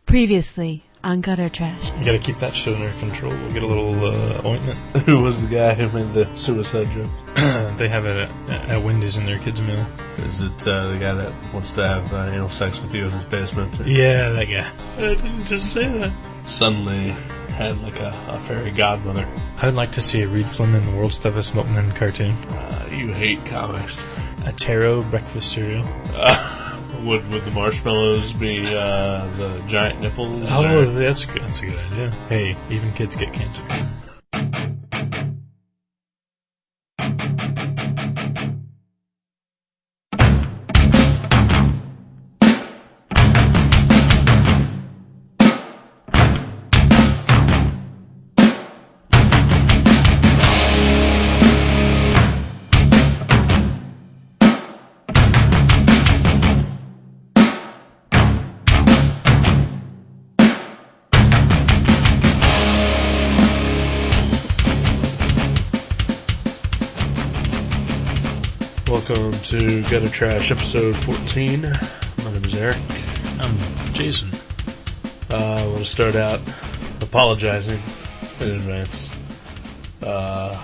Previously on Gutter Trash. You gotta keep that shit under control. We'll get a little ointment. Who was the guy who made the suicide joke? They have it at Wendy's in their kids' meal. Is it the guy that wants to have anal sex with you in his basement? Or? Yeah, that guy. I didn't just say that. Suddenly had like a fairy godmother. I'd like to see a Reed Fleming, the world's toughest milkman cartoon. You hate comics. A taro breakfast cereal. Would the marshmallows be the giant nipples? Oh, that's a good idea. Hey, even kids get cancer. Welcome to Gutter Trash episode 14. My name is Eric. I'm Jason. I want to start out apologizing in advance. Not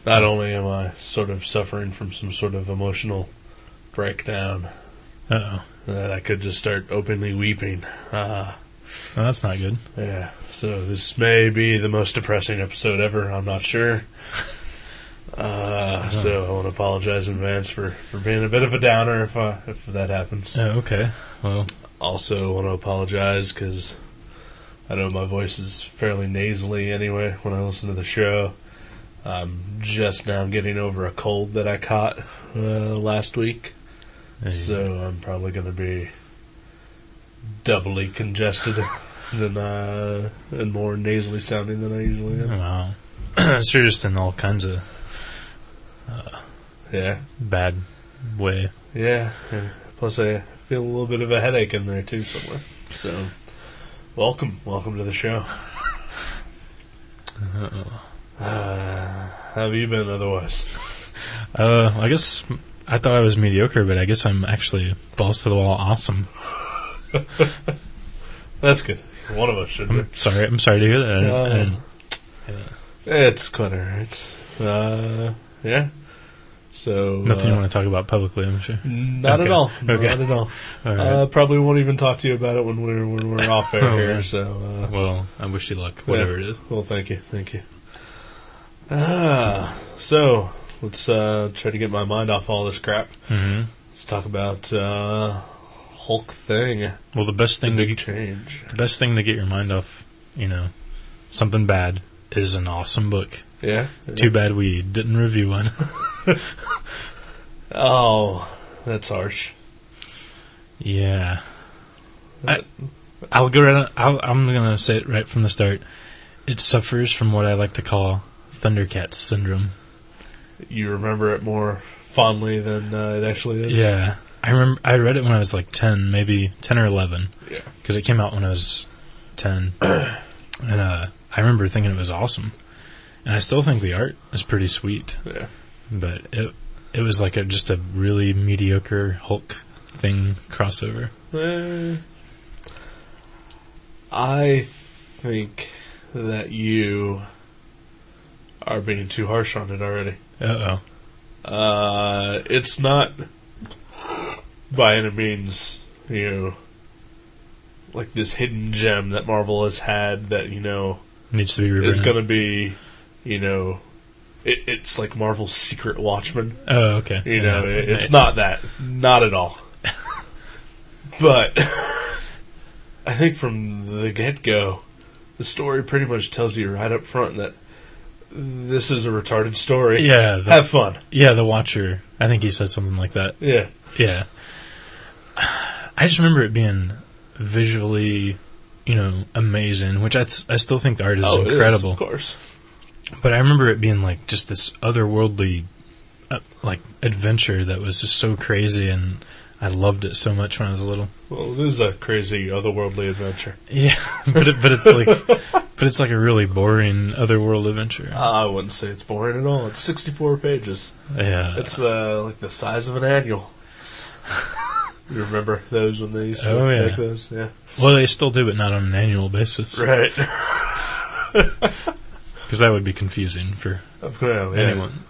only am I sort of suffering from some sort of emotional breakdown, that I could just start openly weeping. Well, that's not good. Yeah, so this may be the most depressing episode ever, I'm not sure. So I want to apologize in advance for being a bit of a downer if that happens. Oh, okay. Well, also want to apologize because I know my voice is fairly nasally anyway when I listen to the show. I'm just now getting over a cold that I caught last week, so I'm probably going to be doubly congested than and more nasally sounding than I usually am. wow. So you're just in all kinds of bad way. Yeah. Plus I feel a little bit of a headache in there too somewhere. So, welcome to the show. How have you been otherwise? I guess I thought I was mediocre, but I guess I'm actually balls to the wall awesome. That's good. One of us should be. I'm sorry to hear that. It's quite alright. Yeah. So nothing you want to talk about publicly, I'm sure. Not at all. Okay. Not at all. All right. Probably won't even talk to you about it when we're off air here. Right. So well, I wish you luck, whatever it is. Well, thank you. So let's try to get my mind off all this crap. Mm-hmm. Let's talk about Hulk thing. Well, the best thing to get your mind off, something bad is an awesome book. Yeah. Too bad we didn't review one. Oh, that's harsh. Yeah. I'll go right on. I'm going to say it right from the start. It suffers from what I like to call Thundercats syndrome. You remember it more fondly than it actually is? Yeah. I read it when I was like 10, maybe 10 or 11. Yeah. Because it came out when I was 10. And I remember thinking it was awesome. And I still think the art is pretty sweet. Yeah. But it was like just a really mediocre Hulk thing crossover. I think that you are being too harsh on it already. Uh-oh. It's not by any means, like this hidden gem that Marvel has had that, needs to be reprinted. Is going to be, it's like Marvel's Secret Watchmen. Oh, okay. It's not that. Not at all. But I think from the get-go, the story pretty much tells you right up front that this is a retarded story. Yeah. Have fun. Yeah, the Watcher. I think he said something like that. Yeah. Yeah. I just remember it being visually, amazing, which I still think the art is incredible. It is, of course. But I remember it being like just this otherworldly, adventure that was just so crazy, and I loved it so much when I was little. Well, it is a crazy otherworldly adventure. Yeah, but it's like a really boring otherworld adventure. I wouldn't say it's boring at all. It's 64 pages. Yeah, it's like the size of an annual. You remember those when they used to make those? Yeah. Well, they still do, but not on an annual basis. Right. Because that would be confusing for anyone.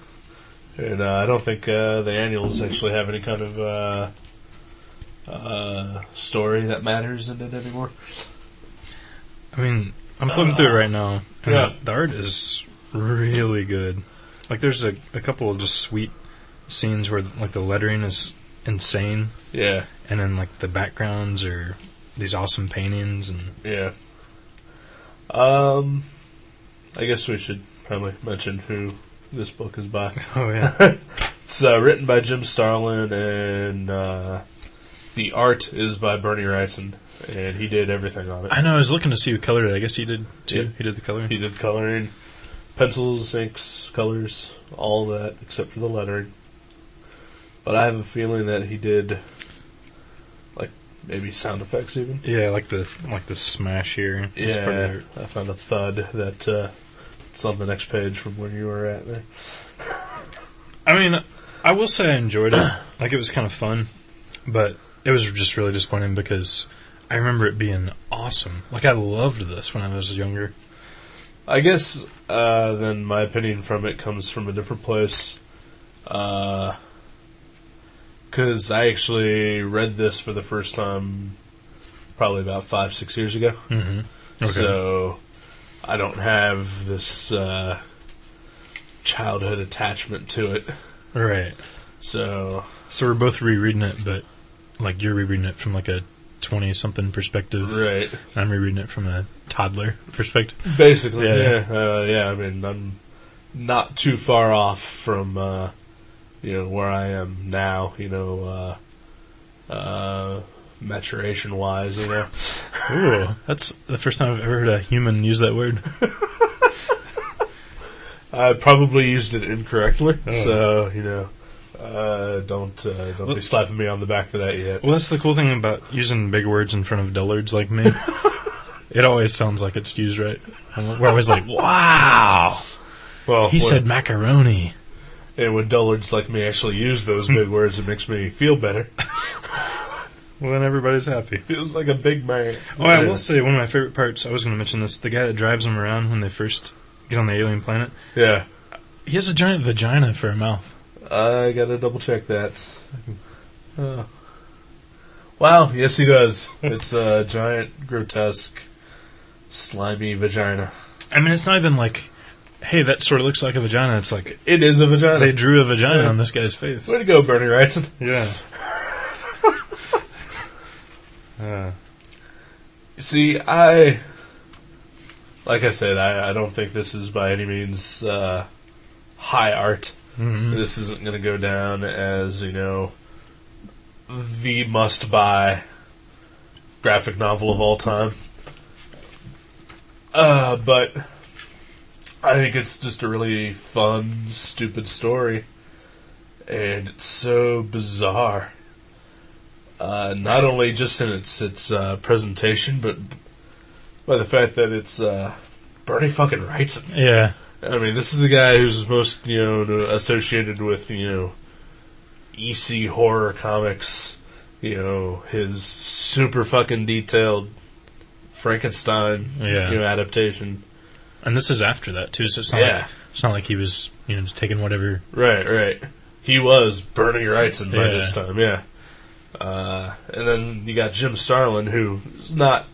And I don't think the annuals actually have any kind of story that matters in it anymore. I mean, I'm flipping through it right now, and the art is really good. Like, there's a couple of just sweet scenes where, like, the lettering is insane. Yeah. And then, like, the backgrounds are these awesome paintings. And yeah. I guess we should probably mention who this book is by. Oh, yeah. It's written by Jim Starlin, and the art is by Bernie Wrightson, and he did everything on it. I know, I was looking to see who colored it. I guess he did, too. Yeah. He did the coloring. He did coloring. Pencils, inks, colors, all that, except for the lettering. But I have a feeling that he did, like, maybe sound effects even. Yeah, like the smash here. Yeah, I found a thud that it's on the next page from where you were at there. I mean, I will say I enjoyed it. Like, it was kind of fun, but it was just really disappointing because I remember it being awesome. Like, I loved this when I was younger. I guess then my opinion from it comes from a different place. Because I actually read this for the first time probably about 5-6 years ago. Mm-hmm. Okay. So I don't have this childhood attachment to it. Right. So we're both rereading it, but like you're rereading it from like a 20-something perspective. Right. I'm rereading it from a toddler perspective. Basically, yeah. I mean, I'm not too far off from where I am now. Maturation wise, Ooh, that's the first time I've ever heard a human use that word. I probably used it incorrectly, so don't be slapping me on the back for that yet. Well, that's the cool thing about using big words in front of dullards like me. It always sounds like it's used right. We're always like, wow! Well, he said macaroni. And when dullards like me actually use those big words, it makes me feel better. Well, then everybody's happy. Feels like a big man. Oh, I will say, one of my favorite parts, I was going to mention this, the guy that drives them around when they first get on the alien planet. Yeah. He has a giant vagina for a mouth. I gotta double check that. Wow, yes he does. It's a giant, grotesque, slimy vagina. I mean, it's not even like, hey, that sort of looks like a vagina. It's like... It is a vagina. They drew a vagina on this guy's face. Way to go, Bernie Wrightson. Yeah. See, like I said, I don't think this is by any means high art. Mm-hmm. This isn't going to go down as, the must-buy graphic novel of all time. But I think it's just a really fun, stupid story. And it's so bizarre. Not only just in its presentation, but by the fact that it's Bernie fucking Wrightson. Yeah. I mean, this is the guy who's most, associated with, EC horror comics, his super fucking detailed Frankenstein, adaptation. And this is after that, too, so it's not like he was, just taking whatever... Right. He was Bernie Wrightson by this time, yeah. And then you got Jim Starlin, who's not...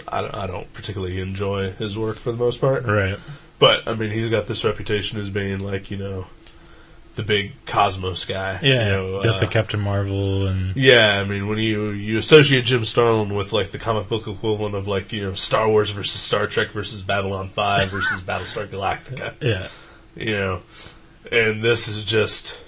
I don't particularly enjoy his work for the most part. Right. But, I mean, he's got this reputation as being, like, the big cosmos guy. Yeah, Death of Captain Marvel and... Yeah, I mean, when you associate Jim Starlin with, like, the comic book equivalent of, like, Star Wars versus Star Trek versus Babylon 5 versus Battlestar Galactica. Yeah. And this is just...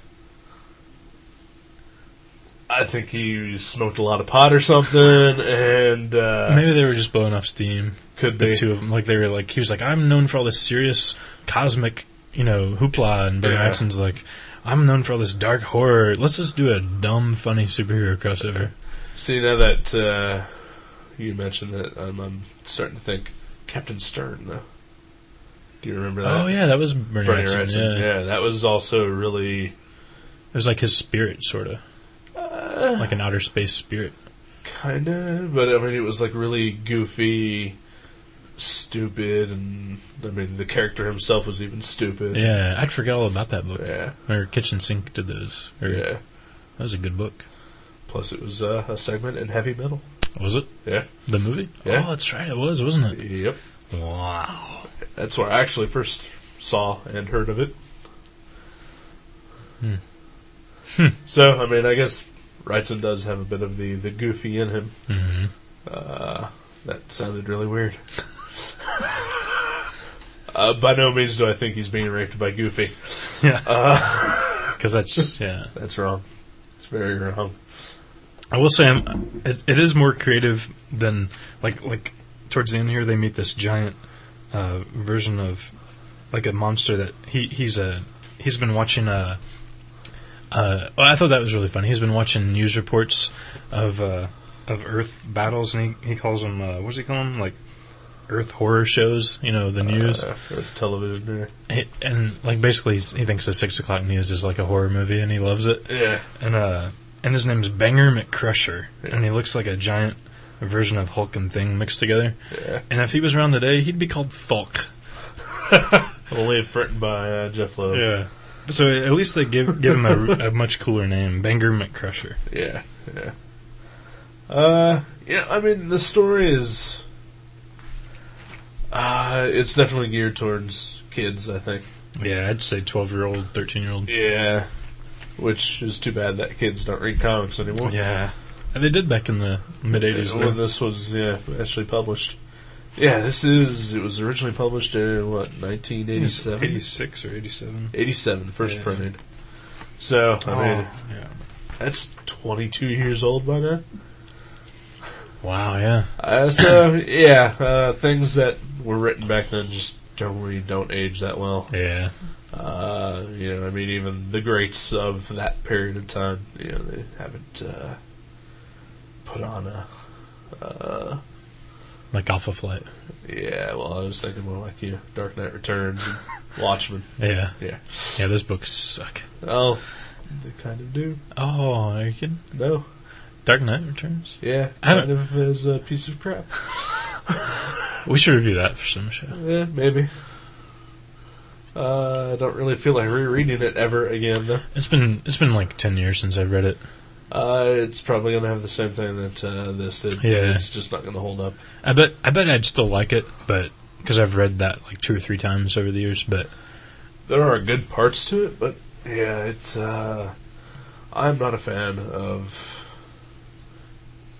I think he smoked a lot of pot or something, and... maybe they were just blowing off steam. Could be. The two of them. Like, they were like... He was like, I'm known for all this serious cosmic, hoopla, and Bernie Wrightson's like, I'm known for all this dark horror. Let's just do a dumb, funny superhero crossover. See, now that you mentioned that, I'm starting to think Captain Stern, though. Do you remember that? Oh, yeah, that was Bernie Wrightson. Yeah, that was also really... It was like his spirit, sort of. like an outer space spirit. Kinda, but I mean, it was like really goofy, stupid, and I mean, the character himself was even stupid. Yeah, I'd forget all about that book. Yeah. Or Kitchen Sink did those. Yeah. That was a good book. Plus, it was a segment in heavy metal. Was it? Yeah. The movie? Yeah. Oh, that's right, it was, wasn't it? Yep. Wow. That's where I actually first saw and heard of it. So, I mean, I guess Wrightson does have a bit of the goofy in him. Mm-hmm. That sounded really weird. By no means do I think he's being raped by Goofy. Yeah. Because that's, yeah. That's wrong. It's very wrong. I will say, it is more creative than, like towards the end here, they meet this giant version of, like a monster that he's been watching well, I thought that was really funny. He's been watching news reports of Earth battles, and he calls them, what does he call them? Like, Earth horror shows, the news. Earth television, yeah. And, like, basically, he thinks the 6 o'clock news is like a horror movie, and he loves it. Yeah. And his name's Banger McCrusher, and he looks like a giant version of Hulk and Thing mixed together. Yeah. And if he was around today, he'd be called Fulk. Only if written by Jeff Loeb. Yeah. So at least they give him a much cooler name, Banger McCrusher. Yeah, yeah. I mean, the story is... it's definitely geared towards kids, I think. Yeah, I'd say 12-year-old, 13-year-old. Yeah. Which is too bad that kids don't read comics anymore. Yeah. And they did back in the mid-'80s. When this was, actually published. Yeah, it was originally published in, 1987? 86 or 87. 87, first printed. So, I mean, that's 22 years old by now. Wow, yeah. Things that were written back then just don't age that well. Yeah. I mean, even the greats of that period of time, they haven't put on a... like Alpha Flight. Yeah, well, I was thinking more like Dark Knight Returns and Watchmen. Yeah. Yeah. Yeah, those books suck. Oh, they kind of do. Oh, are you kidding? No. Dark Knight Returns? Yeah, kind of is a piece of crap. We should review that for some show. Yeah, maybe. I don't really feel like rereading it ever again, though. It's been like 10 years since I've read it. It's probably going to have the same thing that this did. Yeah. It's just not going to hold up. I bet I'd still like it, but because I've read that like 2 or 3 times over the years. But there are good parts to it, but yeah, it's. I'm not a fan of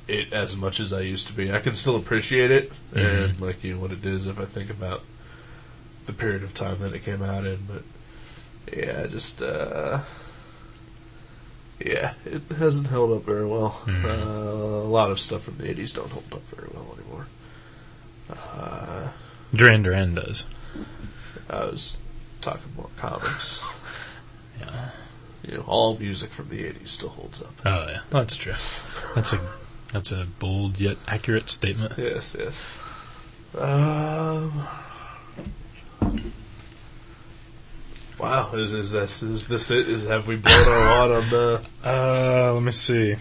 it as much as I used to be. I can still appreciate it and like what it is if I think about the period of time that it came out in, but yeah, just. Yeah, it hasn't held up very well. A lot of stuff from the 80s don't hold up very well anymore. Duran Duran does. I was talking more comics. Yeah. All music from the 80s still holds up. Oh, yeah. Well, that's true. That's a bold yet accurate statement. Yes. Wow, is this it? Have we blown our wad on the... let me see.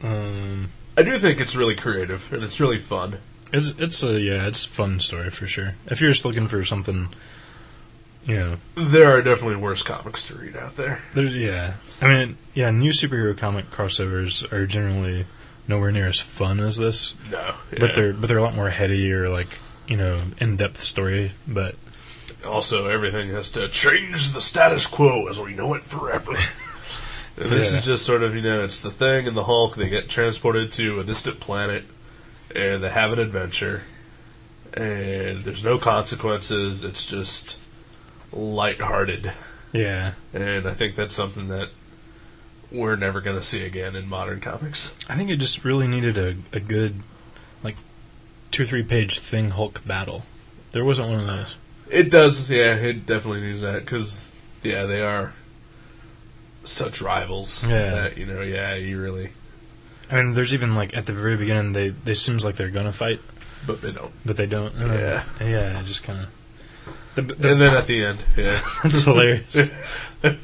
I do think it's really creative, and it's really fun. It's a fun story for sure. If you're just looking for something, There are definitely worse comics to read out there. I mean, new superhero comic crossovers are generally nowhere near as fun as this. No. Yeah. But they're a lot more heady or like, in-depth story, but... Also, everything has to change the status quo as we know it forever. And this is just sort of, it's the Thing and the Hulk. They get transported to a distant planet, and they have an adventure. And there's no consequences. It's just lighthearted. Yeah. And I think that's something that we're never going to see again in modern comics. I think it just really needed a good, 2 or 3 page Thing Hulk battle. There wasn't one of those. It does, yeah. It definitely needs that because, they are such rivals. Yeah, that, you really. I mean, there's even at the very beginning, they seems like they're gonna fight, but they don't. But they don't. Yeah, just kind of. And then at the end, that's hilarious.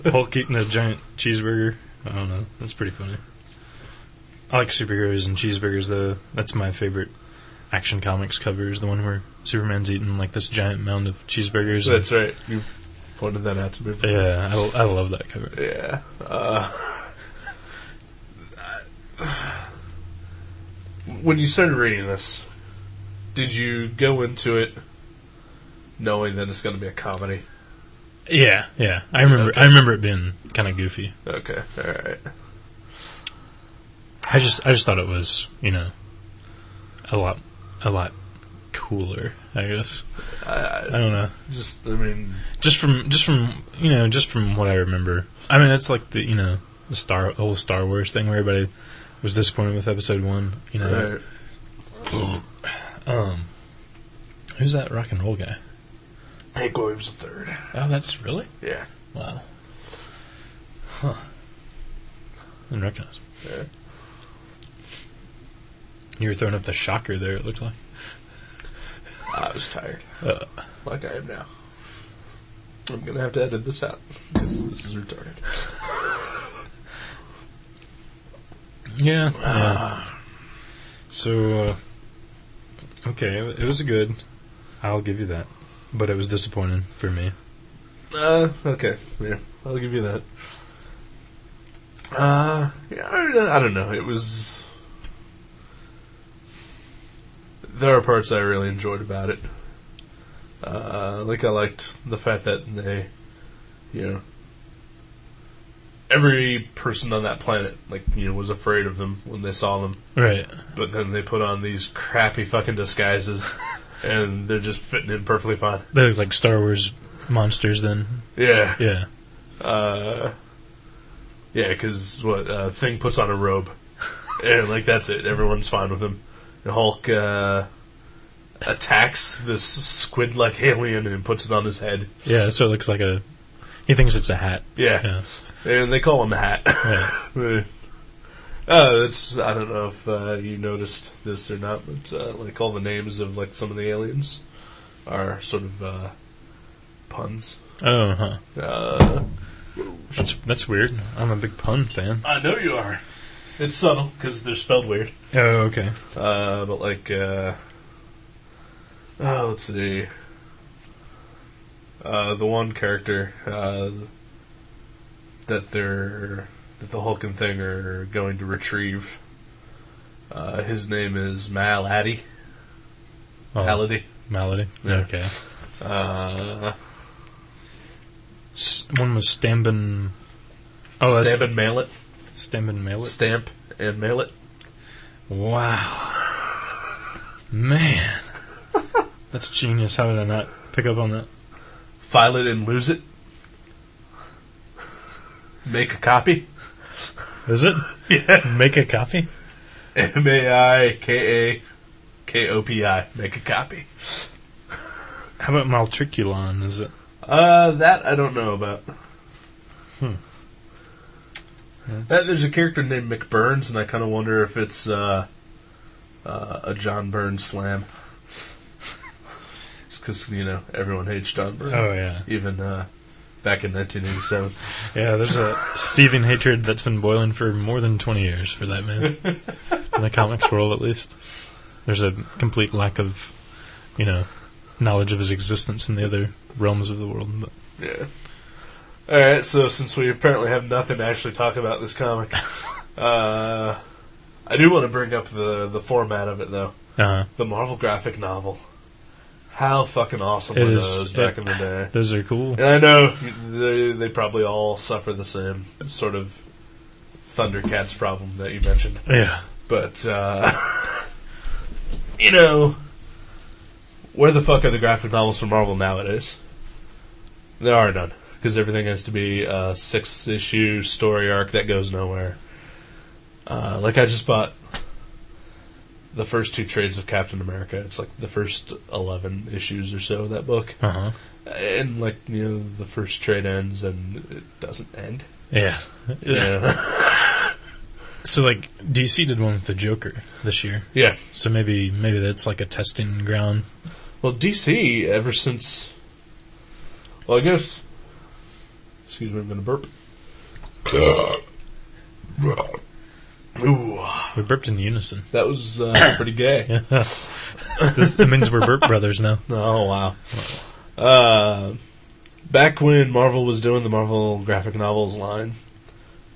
Hulk eating a giant cheeseburger. I don't know. That's pretty funny. I like superheroes and cheeseburgers, though. That's my favorite Action Comics cover, is the one where Superman's eating like this giant mound of cheeseburgers. That's right. You pointed that out to me. Yeah, I love that cover. Yeah. When you started reading this, did you go into it knowing that it's going to be a comedy? Yeah. I remember it being kind of goofy. Okay, all right. I just thought it was, a lot cooler, I guess. I don't know. Just from what I remember. I mean, it's like the whole Star Wars thing where everybody was disappointed with Episode 1. Right. Who's that rock and roll guy? Hank Williams III. Oh, that's really? Yeah. Wow. Huh. I didn't recognize him. Yeah. You were throwing up the shocker there, it looked like. I was tired. Like I am now. I'm going to have to edit this out, because this is retarded. Yeah. So, okay, it was good. I'll give you that. But it was disappointing for me. Okay. Yeah, I'll give you that. Yeah, I don't know. It was... There are parts I really enjoyed about it. I liked the fact that they, every person on that planet, was afraid of them when they saw them. Right. But then they put on these crappy fucking disguises, and they're just fitting in perfectly fine. They look like Star Wars monsters then. Yeah. Yeah. Yeah, because Thing puts on a robe, and that's it. Everyone's fine with him. And Hulk attacks this squid-like alien and puts it on his head. Yeah, so it looks like he thinks it's a hat. Yeah. And they call him the Hat. Yeah. I don't know if you noticed this or not, but all the names of some of the aliens are sort of puns. Oh, huh. That's weird. I'm a big pun fan. I know you are. It's subtle because they're spelled weird. Oh, okay. Let's see. The one character that the Hulk and Thing are going to retrieve. His name is Malady. Malady. Yeah. Okay. One was Stambin. Oh, Stamp and mail it. Stamp and mail it. Stamp and mail it. Wow, man, that's genius. How did I not pick up on that? File it and lose it. Make a copy. Is it? Yeah. Make a copy? Maikopi. Make a copy. How about Maltriculon? Is it? That I don't know about. There's a character named McBurns, and I kind of wonder if it's a John Burns slam. Just because, everyone hates John Burns. Oh, yeah. Even back in 1987. Yeah, there's a seething hatred that's been boiling for more than 20 years for that man. In the comics world, at least. There's a complete lack of, knowledge of his existence in the other realms of the world. But. Yeah. Alright, so since we apparently have nothing to actually talk about this comic, I do want to bring up the format of it, though. Uh-huh. The Marvel graphic novel. How fucking awesome were those back in the day? Those are cool. And I know they probably all suffer the same sort of Thundercats problem that you mentioned. Yeah. But, where the fuck are the graphic novels from Marvel nowadays? There are none. Because everything has to be a 6-issue story arc that goes nowhere. I just bought the first 2 trades of Captain America. It's the first 11 issues or so of that book. Uh-huh. And, the first trade ends and it doesn't end. Yeah. Yeah. So, DC did one with the Joker this year. Yeah. So maybe that's a testing ground. Well, DC, ever since... Well, I guess... Excuse me, I'm going to burp. Ooh, We burped in unison. that was pretty gay. Yeah. It means we're burp brothers now. Oh, wow. Back when Marvel was doing the Marvel graphic novels line,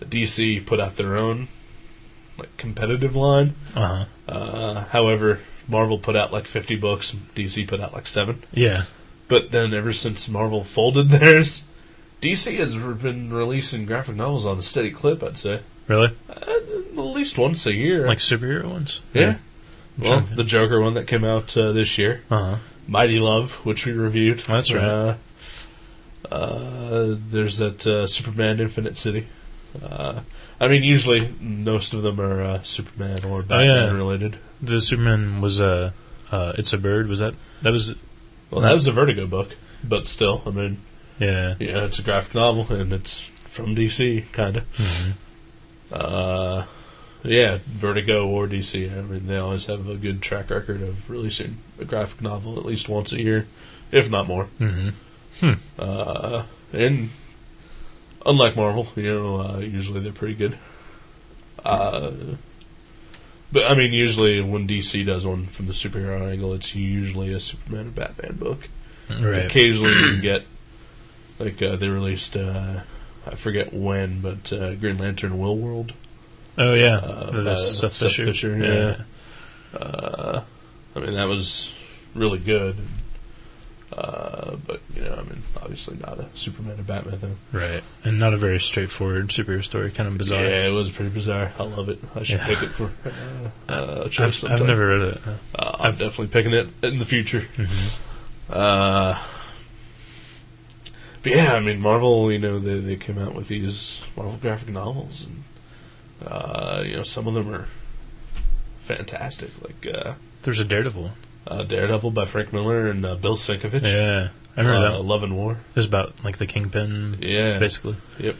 DC put out their own competitive line. However, Marvel put out 50 books, DC put out 7. Yeah. But then ever since Marvel folded theirs, DC has been releasing graphic novels on a steady clip, I'd say. Really? At least once a year. Superhero ones? Yeah. Well, the Joker one that came out this year. Mighty Love, which we reviewed. Oh, that's right. There's that Superman Infinite City. Usually most of them are Superman or Batman related. The Superman was It's a Bird, was that? That was... Well, that was the Vertigo book, but still, Yeah. Yeah, it's a graphic novel, and it's from DC, kind of. Mm-hmm. Yeah, Vertigo or DC, they always have a good track record of releasing a graphic novel at least once a year, if not more. Mm-hmm. And unlike Marvel, usually they're pretty good. But, usually when DC does one from the superhero angle, it's usually a Superman and Batman book. Right. Occasionally you can get, they released, I forget when, but Green Lantern Will World. Oh, yeah. Seth Fisher. Yeah. That was really good. But, obviously not a Superman and Batman thing. Right. And not a very straightforward superhero story. Kind of bizarre. Yeah, it was pretty bizarre. I love it. I should pick it for a choice sometime. I've never read it. I'm definitely picking it in the future. Mm-hmm. But yeah, Marvel, they came out with these Marvel graphic novels, and, some of them are fantastic. There's a Daredevil. Daredevil by Frank Miller and Bill Sienkiewicz. Yeah. I remember that. Love and War. It was about, the Kingpin, basically. Yep.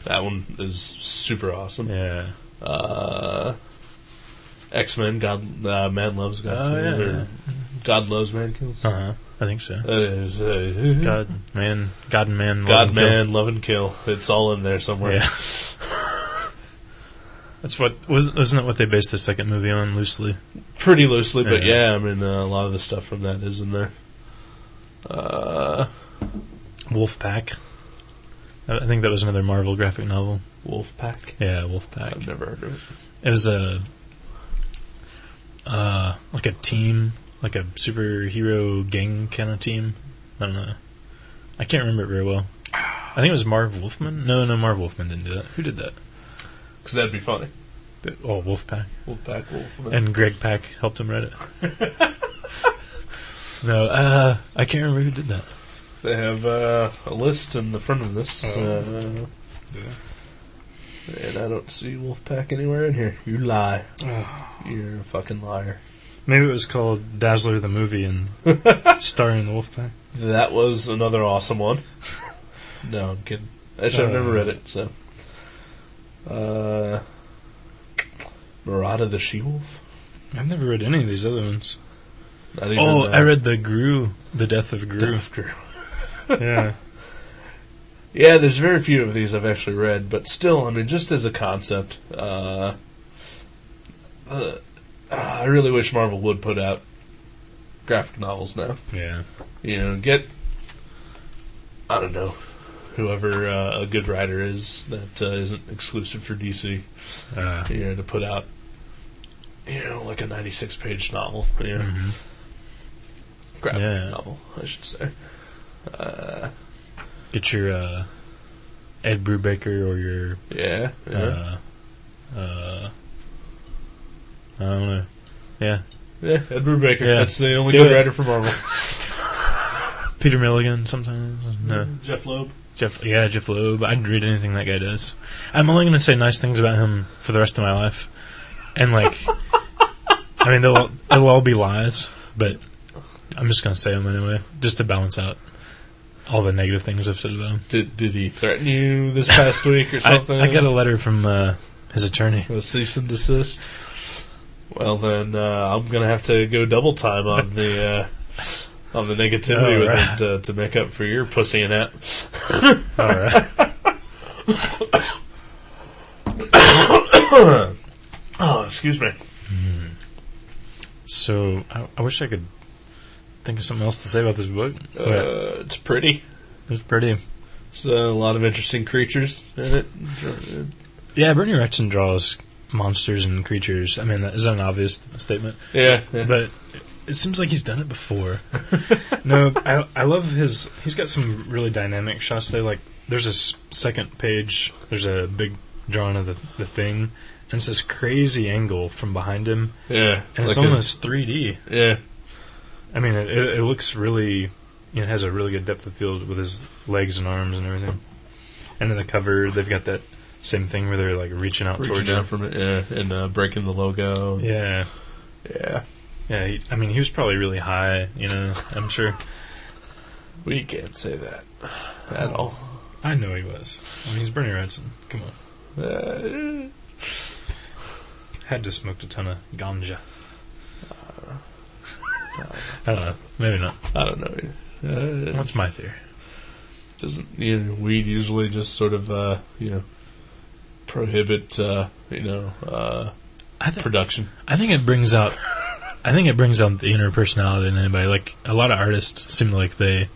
That one is super awesome. Yeah. X-Men, Man Loves God Kills. Or God Loves Man Kills. I think so. God and Man, Love and Kill. It's all in there somewhere. Yeah. That's wasn't that what they based the second movie on, loosely? Pretty loosely, but a lot of the stuff from that is in there. Wolfpack. I think that was another Marvel graphic novel. Wolfpack? Yeah, Wolfpack. I've never heard of it. It was a team, a superhero gang kind of team. I don't know. I can't remember it very well. I think it was Marv Wolfman. No, Marv Wolfman didn't do that. Who did that? Because that'd be funny. Wolfpack. Wolfman. And Greg Pak helped him write it. No, I can't remember who did that. They have a list in the front of this. And I don't see Wolfpack anywhere in here. You lie. You're a fucking liar. Maybe it was called Dazzler the Movie and starring the Wolfpack. That was another awesome one. No, I'm kidding. Actually, I've never read it, so. Murata the She-Wolf? I've never read any of these other ones. Not even, I read The Death of Gru. Yeah. Yeah, there's very few of these I've actually read, but still, just as a concept, I really wish Marvel would put out graphic novels now. Yeah. Get, I don't know, whoever a good writer is that isn't exclusive for DC, to put out, a 96-page novel, Mm-hmm. Graphic novel, I should say. Get your Ed Brubaker or your I don't know. Yeah, Ed Brubaker. Yeah. That's the only good writer for Marvel. Peter Milligan sometimes. No. Jeff Loeb. Jeff Loeb. I'd read anything that guy does. I'm only going to say nice things about him for the rest of my life, and they'll all be lies, but I'm just going to say them anyway, just to balance out all the negative things I've said about him. Did he threaten you this past week or something? I got a letter from his attorney. A cease and desist? Well, then I'm going to have to go double time on the negativity with him to make up for your pussy and that. All right. Excuse me. So, I wish I could think of something else to say about this book. It's pretty. It's pretty. There's a lot of interesting creatures in it. Yeah, Bernie Wrightson draws monsters and creatures. I mean, is that an obvious statement? Yeah. But it seems like he's done it before. No, I love his... He's got some really dynamic shots. There's a second page. There's a big drawing of the thing. And it's this crazy angle from behind him. Yeah. And it's almost 3D. Yeah. I mean, it looks really... It has a really good depth of field with his legs and arms and everything. And in the cover, they've got that same thing where they're like reaching out towards you. From it, yeah, and breaking the logo. Yeah. Yeah, he was probably really high, I'm sure. We can't say that at all. I know he was. I mean, he's Bernie Wrightson. Come on. Had to smoke a ton of ganja. I don't know. Maybe not. I don't know. What's my theory? Doesn't weed usually just sort of prohibit production? I think it brings out the inner personality in anybody. Like a lot of artists seem like they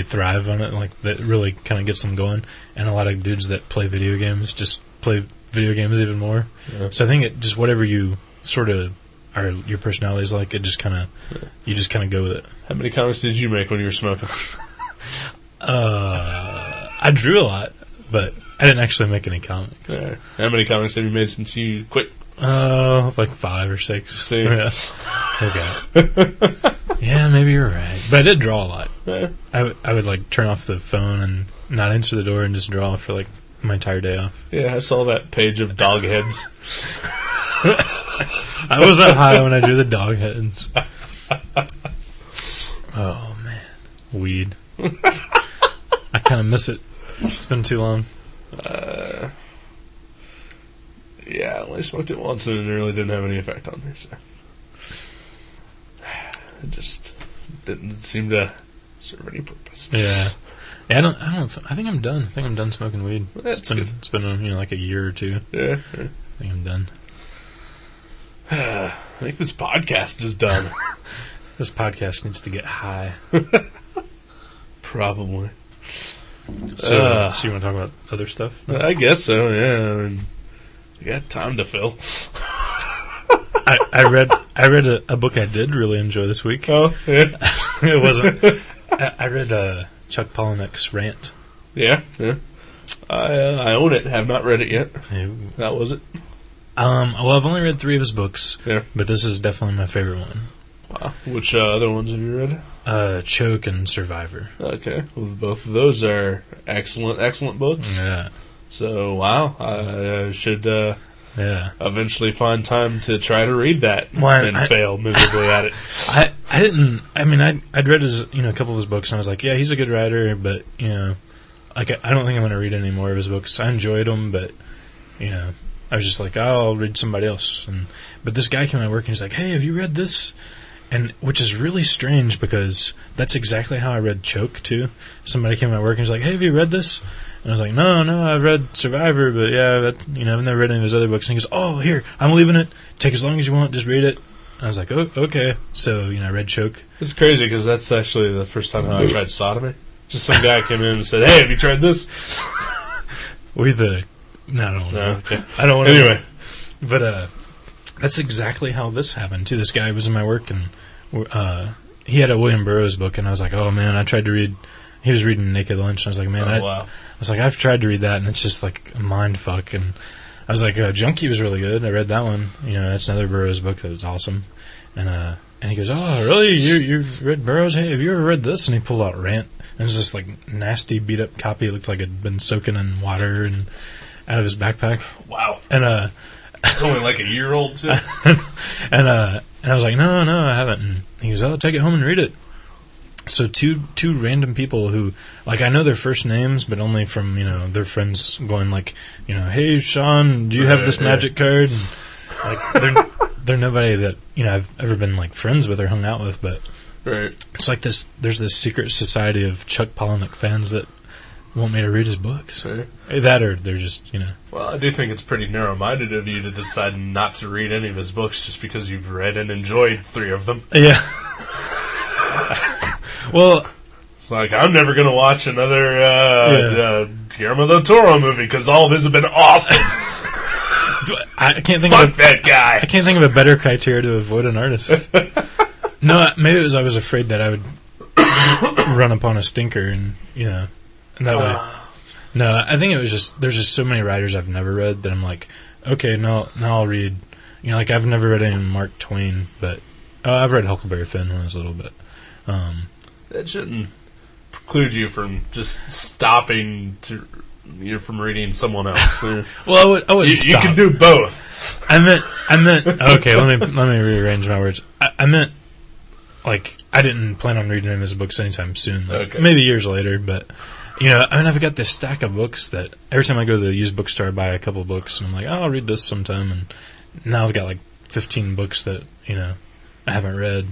thrive on it. Like that really kind of gets them going. And a lot of dudes that play video games just play video games even more. Yeah. So I think it just whatever you sort of are your personality is like, it just kind of you just kind of go with it. How many comics did you make when you were smoking? I drew a lot, but I didn't actually make any comics. Yeah. How many comics have you made since you quit? Like 5 or 6. See? Yeah. Okay. Yeah, maybe you're right. But I did draw a lot. Yeah. I would like turn off the phone and not answer the door and just draw for like my entire day off. Yeah, I saw that page of dog heads. I wasn't high when I drew the dog heads. Oh man, weed. I kind of miss it. It's been too long. Yeah, I only smoked it once and it really didn't have any effect on me. So it just didn't seem to serve any purpose. Yeah. I think I'm done. I think I'm done smoking weed. It's been like a year or two. Yeah. I think I'm done. I think this podcast is done. This podcast needs to get high. Probably. So you want to talk about other stuff? I guess so, yeah. I mean, you got time to fill. I read a book I did really enjoy this week. Oh, yeah. It wasn't. I read Chuck Palahniuk's Rant. Yeah. I own it. Have not read it yet. Ew. That was it. Well, I've only read 3 of his books. Yeah. But this is definitely my favorite one. Wow. Which other ones have you read? Choke and Survivor. Okay. Well, both of those are excellent books. Yeah. So, wow. I should eventually find time to try to read that and fail miserably at it. I didn't. I mean, I'd read his, a couple of his books, and I was like, yeah, he's a good writer, but like I don't think I'm going to read any more of his books. I enjoyed them, but I was just like, oh, I'll read somebody else. But this guy came to my work and he's like, hey, have you read this? And which is really strange because that's exactly how I read Choke too. Somebody came to my work and was like, hey, have you read this? And I was like, no, I've read Survivor, but yeah, I've never read any of his other books. And he goes, oh, here, I'm leaving it. Take as long as you want, just read it. And I was like, oh, okay. So, I read Choke. It's crazy because that's actually the first time I tried sodomy. Just some guy came in and said, hey, have you tried this? No, I don't know. Okay. I don't want to. Anyway. But that's exactly how this happened, too. This guy was in my work, and he had a William Burroughs book, and I was like, oh, man, I tried to read... He was reading Naked Lunch, and I was like, man, wow. I was like, I've tried to read that, and it's just like a mind fuck. And I was like, Junkie was really good. I read that one. That's another Burroughs book that was awesome. And he goes, oh, really? You read Burroughs? Hey, have you ever read this? And he pulled out Rant. And it was this like nasty beat up copy. It looked like it had been soaking in water and out of his backpack. Wow. And it's only like a year old too. and I was like, no, I haven't. And he goes, oh, take it home and read it. So two random people who, like, I know their first names, but only from, their friends going like, hey, Sean, do you have this magic card? And, like, they're nobody that, I've ever been, like, friends with or hung out with, but right. It's like there's this secret society of Chuck Palahniuk fans that want me to read his books. Fair. That or they're just, Well, I do think it's pretty narrow-minded of you to decide not to read any of his books just because you've read and enjoyed 3 of them. Yeah. Well, it's like, I'm never going to watch another Guillermo del Toro movie because all of his have been awesome. I can't think Fuck that guy. I can't think of a better criteria to avoid an artist. No, maybe it was I was afraid that I would run upon a stinker and that way. No, I think it was just there's just so many writers I've never read that I'm like, okay, now I'll read. Like I've never read any Mark Twain, but I've read Huckleberry Finn when I was a little bit. That shouldn't preclude you from just stopping from reading someone else. Well, I wouldn't You stop. can do both. I meant. Okay, let me rearrange my words. I meant like I didn't plan on reading any of his books anytime soon. Like, maybe years later, but I've got this stack of books that every time I go to the used bookstore, I buy a couple books, and I'm like, I'll read this sometime. And now I've got like 15 books that I haven't read,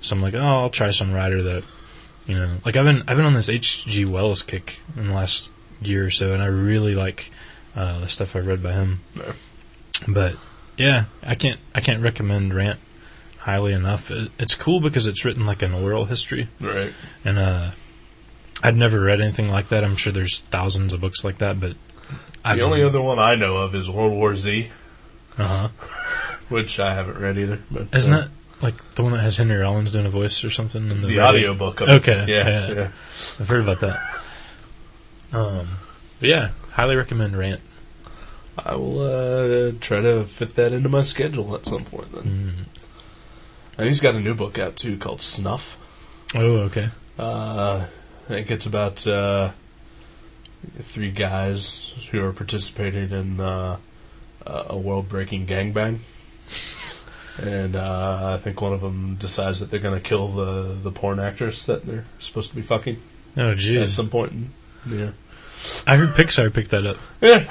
so I'm like, I'll try some writer that like I've been on this H.G. Wells kick in the last year or so, and I really like the stuff I've read by him. No. But yeah, I can't recommend Rant highly enough. It's cool because it's written like an oral history, Right. And I'd never read anything like that. I'm sure there's thousands of books like that, but The only other one I know of is World War Z, which I haven't read either. But, isn't that like the one that has Henry Rollins doing a voice or something? In the audiobook of Okay, it. Yeah. I've heard about that. But yeah, highly recommend Rant. I will try to fit that into my schedule at some point then. And he's got a new book out too called Snuff. Oh, okay. I think it's about 3 guys who are participating in a world-breaking gangbang. And I think one of them decides that they're going to kill the porn actress that they're supposed to be fucking. Oh, jeez. At some point. Yeah. I heard Pixar picked that up. Yeah.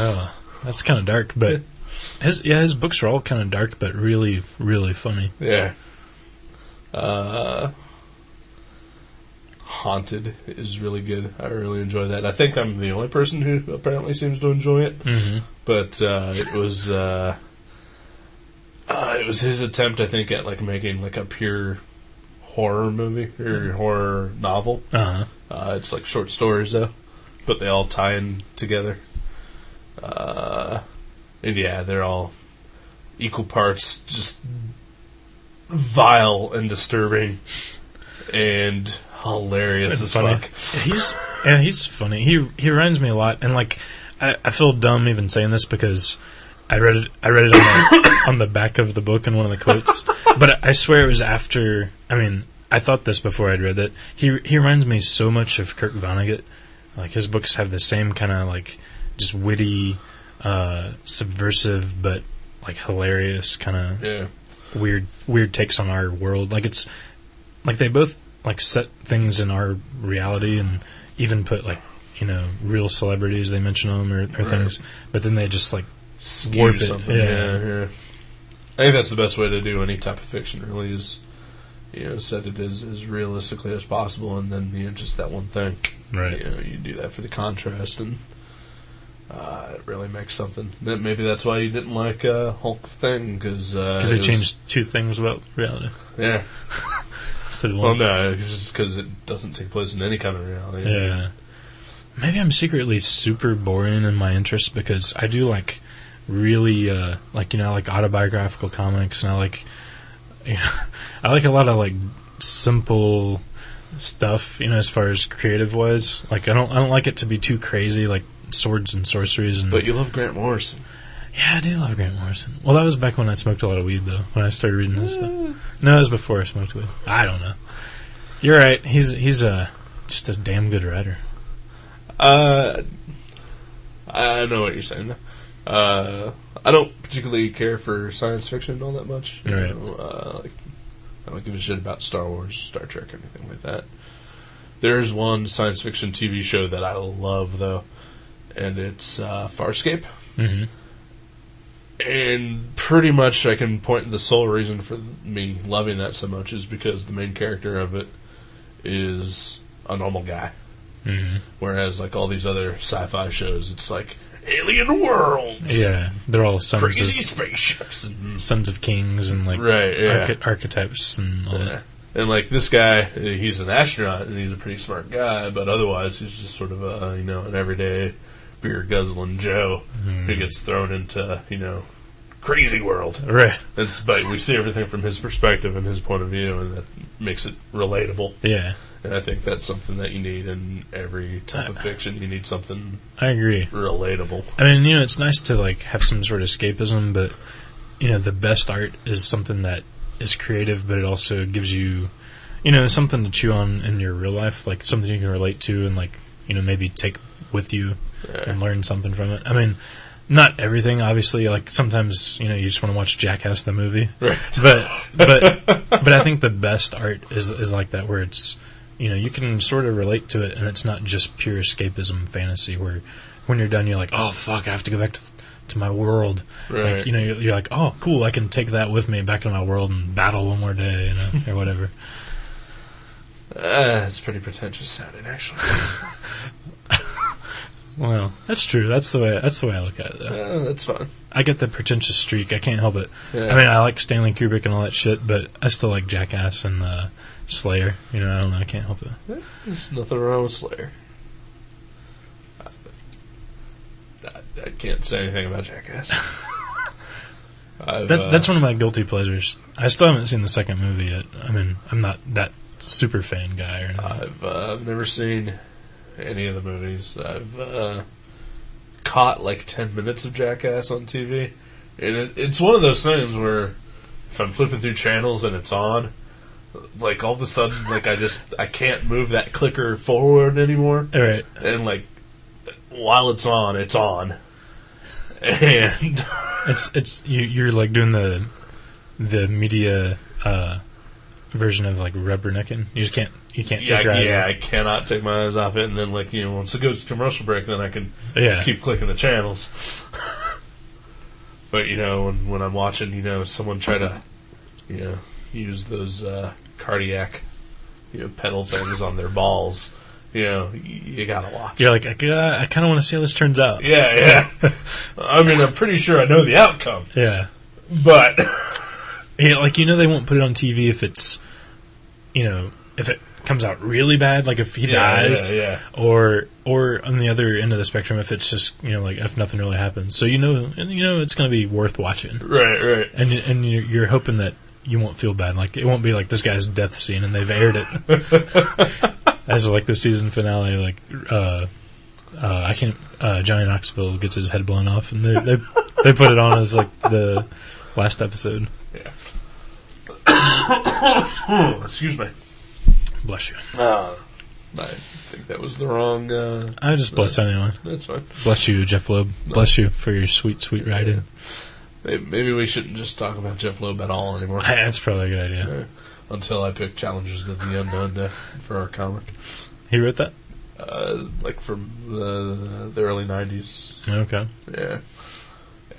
Oh, that's kind of dark, but his books are all kind of dark, but really, really funny. Yeah. Haunted is really good. I really enjoy that. I think I'm the only person who apparently seems to enjoy it. Mm-hmm. But it was his attempt, I think, at like making like a pure horror movie or horror novel. It's like short stories though, but they all tie in together. And yeah, they're all equal parts just vile and disturbing and hilarious as funny. fuck. He's funny. He reminds me a lot, and like I feel dumb even saying this because I read it on the back of the book in one of the quotes, but I swear it was after. I mean, I thought this before I'd read it. He reminds me so much of Kurt Vonnegut. Like his books have the same kind of like just witty, subversive, but like hilarious kind of weird takes on our world. Like it's like they both like set things in our reality and even put like real celebrities they mention them or things, but then they just like Skew warp something. it. Yeah. I think that's the best way to do any type of fiction. Really is set it as realistically as possible, and then just that one thing. Right. You do that for the contrast, and it really makes something. Maybe that's why you didn't like Hulk thing because they changed 2 things about reality. Yeah. Instead of Well, one. no, it's just because it doesn't take place in any kind of reality. Yeah. Maybe I'm secretly super boring in my interests because I do like really I like autobiographical comics, and I like I like a lot of like simple stuff, as far as creative wise. Like I don't like it to be too crazy, like swords and sorceries. And But you love Grant Morrison. yeah, I do love Grant Morrison. Well, that was back when I smoked a lot of weed, though. When I started reading his stuff. No, it was before I smoked weed. I don't know. You're right. He's just a damn good writer. I know what you're saying. I don't particularly care for science fiction all that much. Right. I don't give a shit about Star Wars, Star Trek, or anything like that. There's one science fiction TV show that I love, though, and it's Farscape. Mm-hmm. And pretty much I can point to the sole reason for me loving that so much is because the main character of it is a normal guy. Mm-hmm. Whereas, like, all these other sci-fi shows, it's like alien worlds. Yeah, they're all sons Crazy of spaceships. And, sons of kings and like archetypes and all that. And like this guy, he's an astronaut and he's a pretty smart guy, but otherwise he's just sort of a an everyday beer guzzling Joe who gets thrown into crazy world. Right. But we see everything from his perspective and his point of view, and that makes it relatable. Yeah. And I think that's something that you need in every type of fiction. You need something. I agree. Relatable. I mean, it's nice to like have some sort of escapism, but the best art is something that is creative, but it also gives you, something to chew on in your real life, like something you can relate to, and like maybe take with you and learn something from it. I mean, not everything, obviously. Like sometimes you just want to watch Jackass the movie, right? But I think the best art is like that, where it's you can sort of relate to it, and it's not just pure escapism fantasy where when you're done you're like, oh fuck, I have to go back to my world. Right. Like, you're like, oh cool, I can take that with me back into my world and battle one more day, or whatever. It's pretty pretentious sounding, actually. Well, that's true. That's the way I look at it, though. That's fine. I get the pretentious streak. I can't help it. Yeah. I mean, I like Stanley Kubrick and all that shit, but I still like Jackass and Slayer. I don't know. I can't help it. There's nothing wrong with Slayer. I can't say anything about Jackass. That's one of my guilty pleasures. I still haven't seen the second movie yet. I mean, I'm not that super fan guy or anything. I've never seen any of the movies. I've caught like 10 minutes of Jackass on TV, and it's one of those things where if I'm flipping through channels and it's on, like all of a sudden, like I can't move that clicker forward anymore. All right. And like while it's on, and it's you're like doing the media version of like rubbernecking. You can't take your eyes off. I cannot take my eyes off it, and then like once it goes to commercial break, then I can keep clicking the channels. But when I'm watching, someone try to use those cardiac pedal things on their balls, you gotta watch. You're like, I kind of want to see how this turns out. Yeah. I mean, I'm pretty sure I know the outcome. Yeah, but yeah, like they won't put it on TV if it's, if it comes out really bad, like if he dies, or on the other end of the spectrum, if it's just like if nothing really happens, so it's going to be worth watching, right, and you're hoping that you won't feel bad, like it won't be like this guy's death scene and they've aired it as like the season finale, like I can't Johnny Knoxville gets his head blown off and they put it on as like the last episode. Excuse me. Bless you. I think that was the wrong. I just bless anyone. That's fine. Bless you, Jeff Loeb. No. Bless you for your sweet, sweet writing. Maybe we shouldn't just talk about Jeff Loeb at all anymore. That's probably a good idea. Until I pick Challenges of the Unknown for our comic. He wrote that? Like from the early 90s. Okay. Yeah.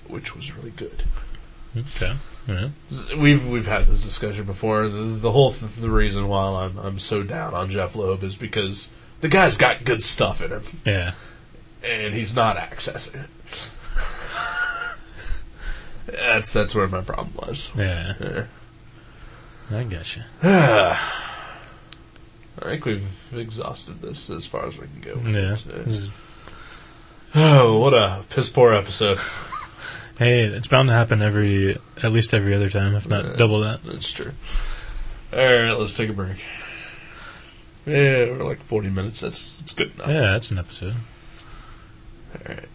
Which was really good. Okay. Yeah. We've had this discussion before. The reason why I'm so down on Jeff Loeb is because the guy's got good stuff in him. Yeah. And he's not accessing it. That's where my problem was. Yeah. I gotcha. I think we've exhausted this as far as we can go. Yeah. Oh, what a piss poor episode. Hey, it's bound to happen at least every other time, if not double that. That's true. Alright, let's take a break. Yeah, we're like 40 minutes. That's good enough. Yeah, that's an episode. Alright,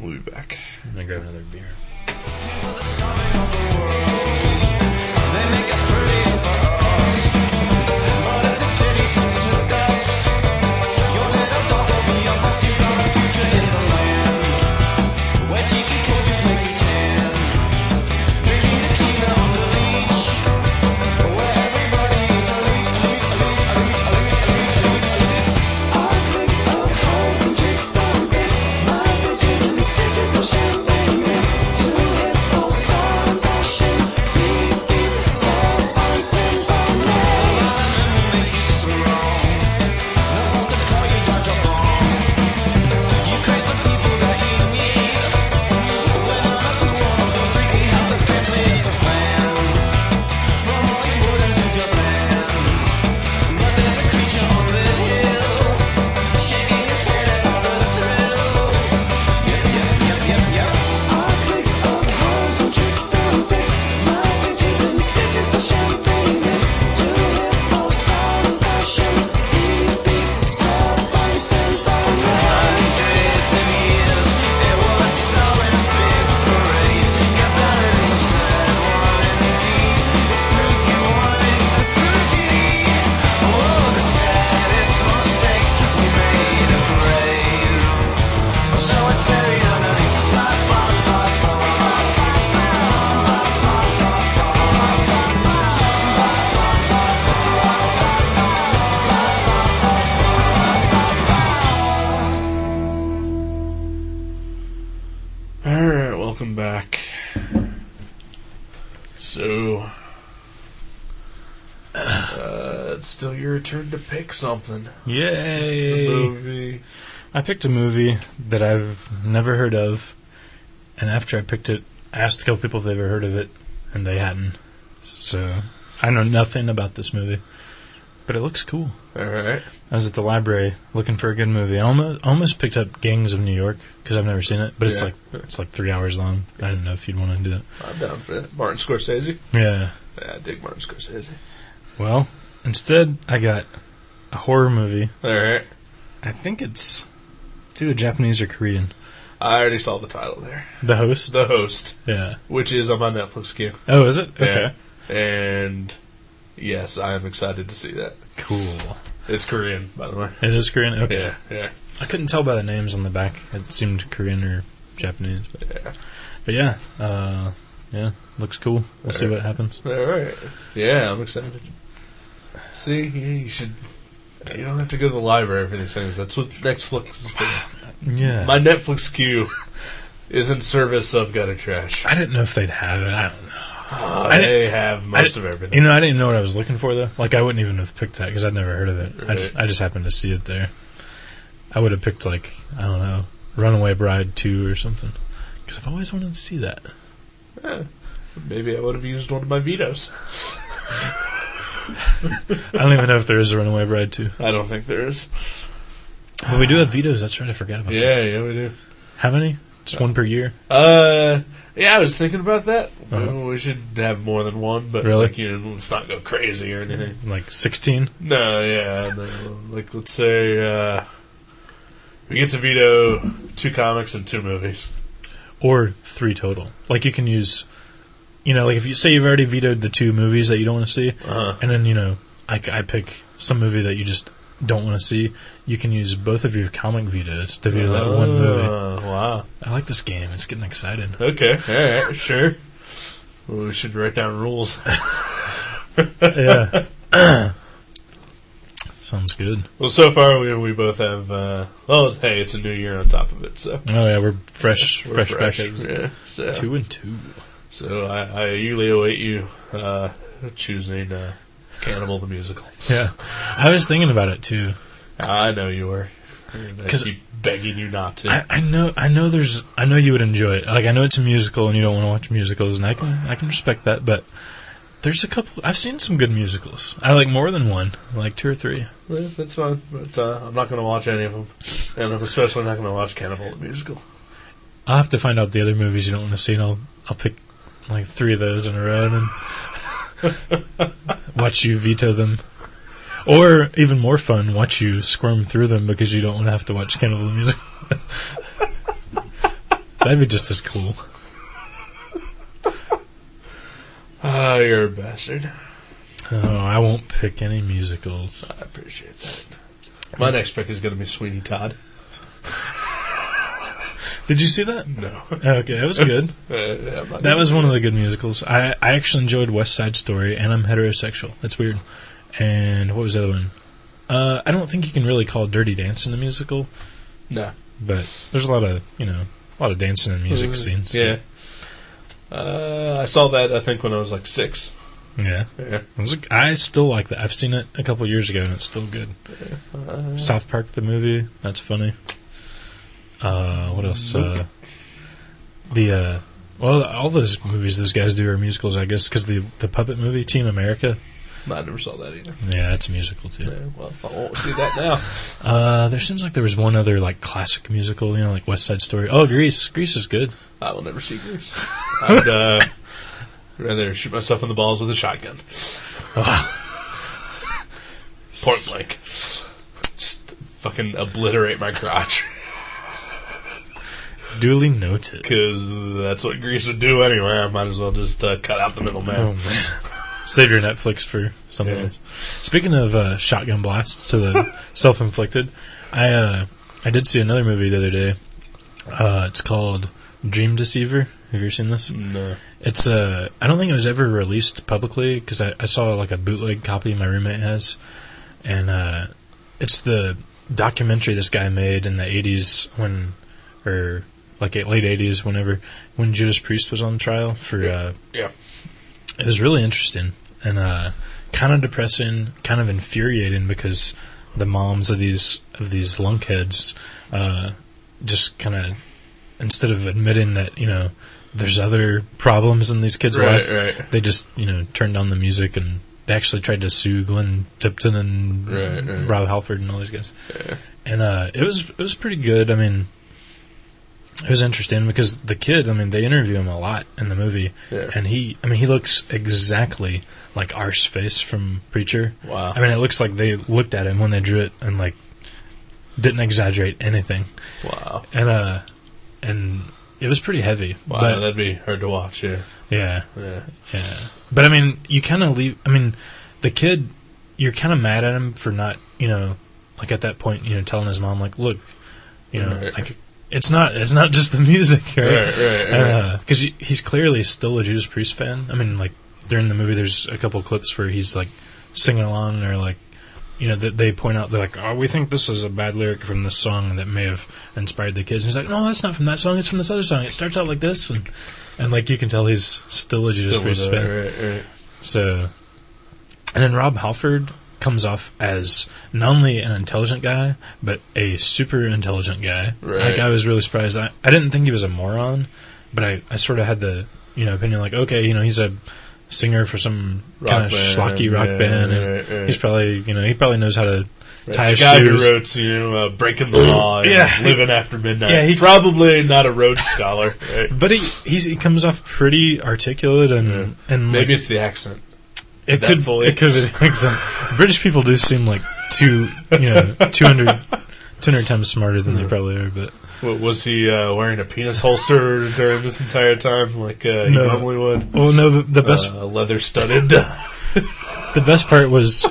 we'll be back. I'm going to grab another beer. Champagne mix to hit those Welcome back. So, it's still your turn to pick something. Yay! It's a movie. I picked a movie that I've never heard of, and after I picked it, I asked a couple people if they've ever heard of it, and they hadn't. So, I know nothing about this movie, but it looks cool. Alright. I was at the library looking for a good movie. I almost picked up Gangs of New York, because I've never seen it, but it's like 3 hours long. I didn't know if you'd want to do it. I'm down for that. Martin Scorsese? Yeah. Yeah, I dig Martin Scorsese. Well, instead, I got a horror movie. Alright. I think it's either Japanese or Korean. I already saw the title there. The Host? The Host. Yeah. Which is on my Netflix queue. Oh, is it? Okay. Yeah. And yes, I am excited to see that. Cool. It's Korean, by the way. It is Korean? Okay. Yeah, yeah. I couldn't tell by the names on the back. It seemed Korean or Japanese. But yeah, looks cool. We'll see what happens. Alright. Yeah, I'm excited. See, you don't have to go to the library for these things. That's what Netflix is for. Yeah. My Netflix queue is in service of Gutter Trash. I didn't know if they'd have it. I don't know. They have most of everything. You know, I didn't know what I was looking for, though. Like, I wouldn't even have picked that, because I'd never heard of it. Right. I just happened to see it there. I would have picked, like, I don't know, Runaway Bride 2 or something. Because I've always wanted to see that. Yeah. Maybe I would have used one of my vetoes. I don't even know if there is a Runaway Bride 2. I don't think there is. But we do have vetoes, that's right, I forgot about that. Yeah, we do. How many? Just one per year? Yeah, I was thinking about that. Uh-huh. We should have more than one, but really? like, let's not go crazy or anything. Like 16? No, yeah. No, like, let's say we get to veto 2 comics and 2 movies. Or 3 total. Like, you can use, like if you say you've already vetoed the 2 movies that you don't want to see, and then, I pick some movie that you just don't want to see, you can use both of your comic vetoes to veto that one movie. Wow. I like this game. It's getting excited. Okay, alright, sure. Well, we should write down rules. Yeah. Sounds good. Well, so far we both have, hey, it's a new year on top of it, so. Oh, yeah, we're fresh back at yeah, so. 2 and 2. So I eagerly await you choosing Cannibal the Musical. Yeah. I was thinking about it, too. I know you were. I keep begging you not to. I know you would enjoy it. Like, I know it's a musical and you don't want to watch musicals, and I can respect that, but there's a couple. I've seen some good musicals. I like more than one, like 2 or 3. Well, that's fine, but I'm not going to watch any of them, and I'm especially not going to watch Cannibal the Musical. I'll have to find out the other movies you don't want to see, and I'll pick like 3 of those in a row and watch you veto them. Or, even more fun, watch you squirm through them because you don't want to have to watch Cannibal the Musical. That'd be just as cool. You're a bastard. Oh, I won't pick any musicals. I appreciate that. My next pick is going to be Sweeney Todd. Did you see that? No. Okay, that was good. That was one of the good musicals. I actually enjoyed West Side Story, and I'm heterosexual. That's weird. And what was the other one? I don't think you can really call Dirty Dancing a musical. No. But there's a lot of dancing and music scenes. Yeah. I saw that, I think, when I was like 6. Yeah. I still like that. I've seen it a couple years ago, and it's still good. South Park, the movie, that's funny. What else? All those movies those guys do are musicals, I guess, because the puppet movie, Team America. I never saw that either. Yeah, it's a musical, too. Yeah, well, I won't see that now. There seems like there was one other, like, classic musical, like West Side Story. Oh, Grease. Grease is good. I will never see Grease. I'd rather shoot myself in the balls with a shotgun. Point blank. Just fucking obliterate my crotch. Duly noted. Because that's what Grease would do anyway. I might as well just cut out the middleman. Oh, man. Save your Netflix for something else. Speaking of shotgun blasts to the self-inflicted, I did see another movie the other day. It's called Dream Deceiver. Have you ever seen this? No. It's I don't think it was ever released publicly because I saw like a bootleg copy my roommate has, and it's the documentary this guy made in the 80s or late 80s when Judas Priest was on trial for yeah. It was really interesting and kind of depressing, kind of infuriating because the moms of these lunkheads just kind of, instead of admitting that there's other problems in these kids' life, they just turned on the music and they actually tried to sue Glenn Tipton and Rob Halford and all these guys. Yeah. And it was pretty good. I mean, it was interesting because the kid, they interview him a lot in the movie, and he looks exactly like Arseface from Preacher. Wow. It looks like they looked at him when they drew it and like didn't exaggerate anything. Wow. And it was pretty heavy. Wow, but, that'd be hard to watch. Yeah. But you kind of leave. The kid, you're kind of mad at him for not, like at that point, telling his mom, like, look, like. It's not just the music, right? Because he's clearly still a Judas Priest fan. Like during the movie, there's a couple clips where he's like singing along, or like, they point out, they're like, "Oh, we think this is a bad lyric from this song that may have inspired the kids." And he's like, "No, that's not from that song. It's from this other song. It starts out like this," and like you can tell he's still a Judas Priest fan. Right. So, and then Rob Halford comes off as not only an intelligent guy, but a super intelligent guy. Right. Like, I was really surprised. I didn't think he was a moron, but I sort of had the opinion like, okay, he's a singer for some kind of schlocky rock band, and he's probably he probably knows how to tie his shoes. The guy who wrote Breaking the Law, and Living After Midnight. Yeah, he's probably not a Rhodes Scholar, right? But he comes off pretty articulate and maybe it's the accent. It could be the accent. British people do seem like 200 times smarter than they probably are. But was he wearing a penis holster during this entire time, like he normally would? Well, no. The best leather studded. The best part was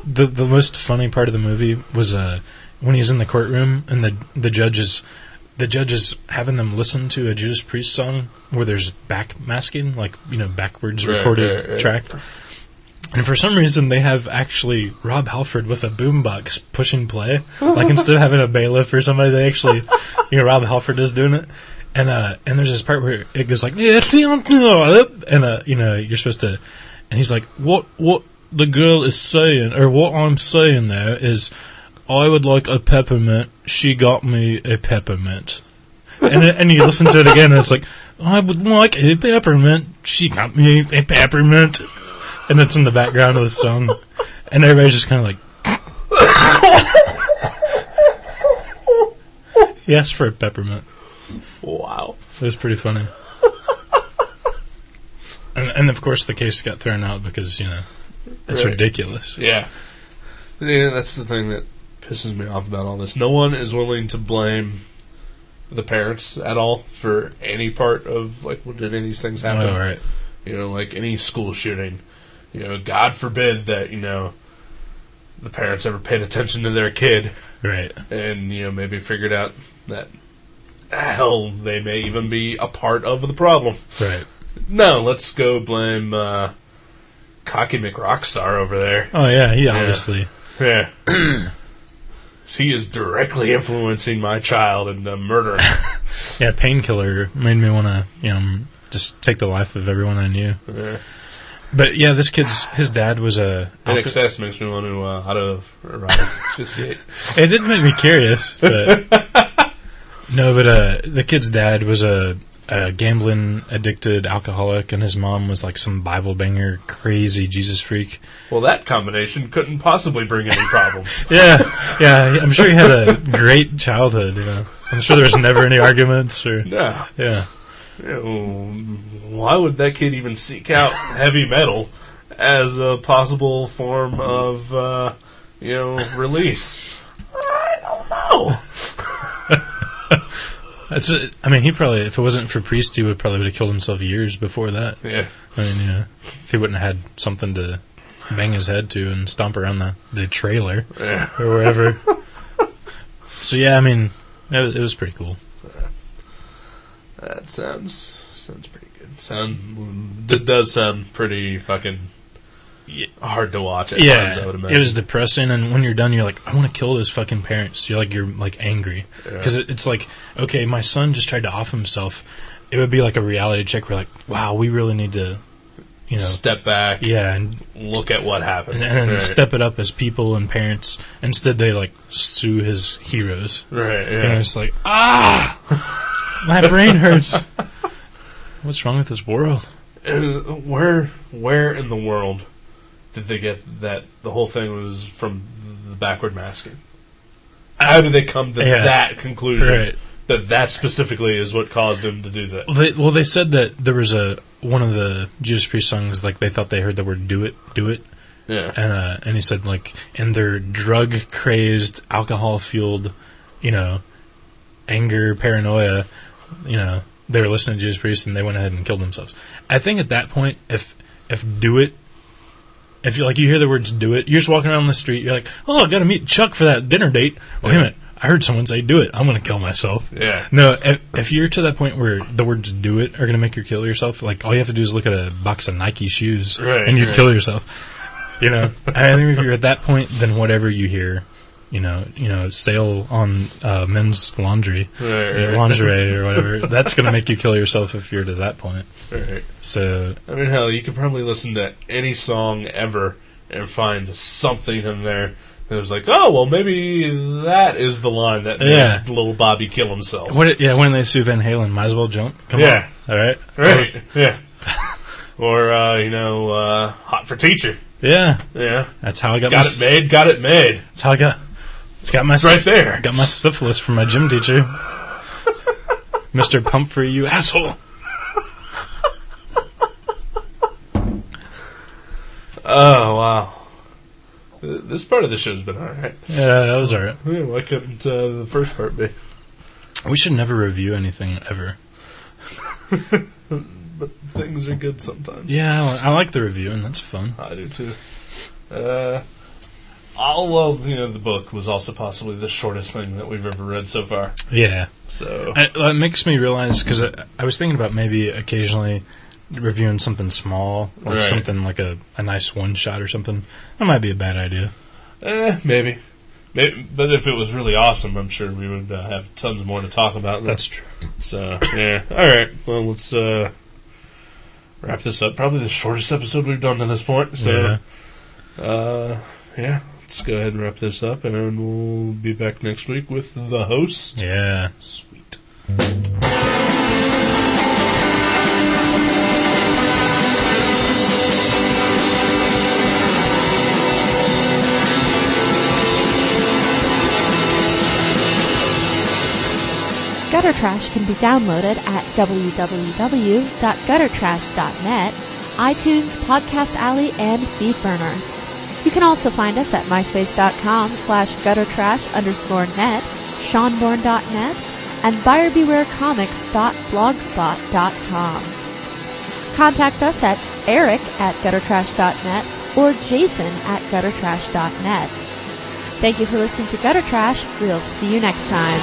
the most funny part of the movie was when he's in the courtroom and the judge is having them listen to a Judas Priest song where there's backmasking, like backwards recorded track. And for some reason, they have actually Rob Halford with a boombox pushing play. Like, instead of having a bailiff or somebody, they actually, Rob Halford is doing it. And there's this part where it goes like, and you're supposed to, and he's like, what the girl is saying, or what I'm saying there is, I would like a peppermint. She got me a peppermint. And you listen to it again, and it's like, I would like a peppermint. She got me a peppermint. And it's in the background of the song. And everybody's just kind of like... He asked for a peppermint. Wow. It was pretty funny. And of course the case got thrown out because, it's ridiculous. Yeah. That's the thing that pisses me off about all this. No one is willing to blame the parents at all for any part of, like, when did any of these things happen. Oh, right. Like any school shooting. God forbid that, the parents ever paid attention to their kid. Right. And, maybe figured out that, hell, they may even be a part of the problem. Right. No, let's go blame Cocky McRockstar over there. Oh, yeah, he obviously... Yeah. He is directly influencing my child and murdering him. Yeah, Painkiller made me want to, just take the life of everyone I knew. Yeah. But yeah, this his dad was a... NXS makes me want to auto-asphyxiate. It did make me curious, but... No, but the kid's dad was a gambling-addicted alcoholic, and his mom was like some Bible banger, crazy Jesus freak. Well, that combination couldn't possibly bring any problems. Yeah, I'm sure he had a great childhood, I'm sure there was never any arguments. No. Yeah. Why would that kid even seek out heavy metal as a possible form of, release? I don't know. He probably, if it wasn't for Priest, he would have killed himself years before that. Yeah. If he wouldn't have had something to bang his head to and stomp around the trailer or wherever. So yeah, it was pretty cool. That sounds pretty good. It does sound pretty fucking hard to watch at times, I would imagine. It was depressing, and when you're done, you're like, I want to kill those fucking parents. You're angry. Because it's like, okay, my son just tried to off himself. It would be like a reality check where like, wow, we really need to, step back, and look at what happened, and step it up as people and parents. Instead, they like sue his heroes, right? Yeah, and it's like, my brain hurts. What's wrong with this world? Where in the world did they get that the whole thing was from the backward masking? How did they come to that conclusion? Right. That specifically is what caused him to do that. Well, they said that there was one of the Judas Priest songs, like they thought they heard the word "do it." Yeah. And he said like in their drug crazed, alcohol fueled, anger, paranoia, they were listening to Judas Priest and they went ahead and killed themselves. I think at that point, if "do it," if you hear the words "do it," you're just walking around the street, you're like, oh, I got to meet Chuck for that dinner date. Wait a minute. I heard someone say, do it. I'm going to kill myself. Yeah. No, if you're to that point where the words do it are going to make you kill yourself, like, all you have to do is look at a box of Nike shoes, and you'd kill yourself. I think if you're at that point, then whatever you hear, sale on men's lingerie or whatever, that's going to make you kill yourself if you're to that point. Right. So, hell, you could probably listen to any song ever and find something in there. It was like, oh, well, maybe that is the line that made little Bobby kill himself. When they sue Van Halen, might as well jump. Come on. All right? Right. Yeah. Or, Hot for Teacher. Yeah. Yeah. That's how I got it made. Got it made. That's how I got... It's right there. Got my syphilis from my gym teacher. Mr. Pumphrey, you asshole. Oh, wow. This part of the show's been alright. Yeah, that was alright. Yeah, why couldn't the first part be? We should never review anything ever. But things are good sometimes. Yeah, I like the review, and that's fun. I do too. The book was also possibly the shortest thing that we've ever read so far. Yeah. So it makes me realize, because I was thinking about maybe occasionally reviewing something small, like something like a nice one-shot or something. That might be a bad idea. Maybe. But if it was really awesome, I'm sure we would have tons more to talk about. That's true. So, yeah. All right. Well, let's wrap this up. Probably the shortest episode we've done to this point. So, let's go ahead and wrap this up, and we'll be back next week with the host. Yeah. Sweet. Gutter Trash can be downloaded at www.guttertrash.net, iTunes, Podcast Alley, and Feedburner. You can also find us at myspace.com/guttertrash_net, seanborn.net, and buyerbewarecomics.blogspot.com. Contact us at eric@guttertrash.net or jason@guttertrash.net. Thank you for listening to Gutter Trash. We'll see you next time.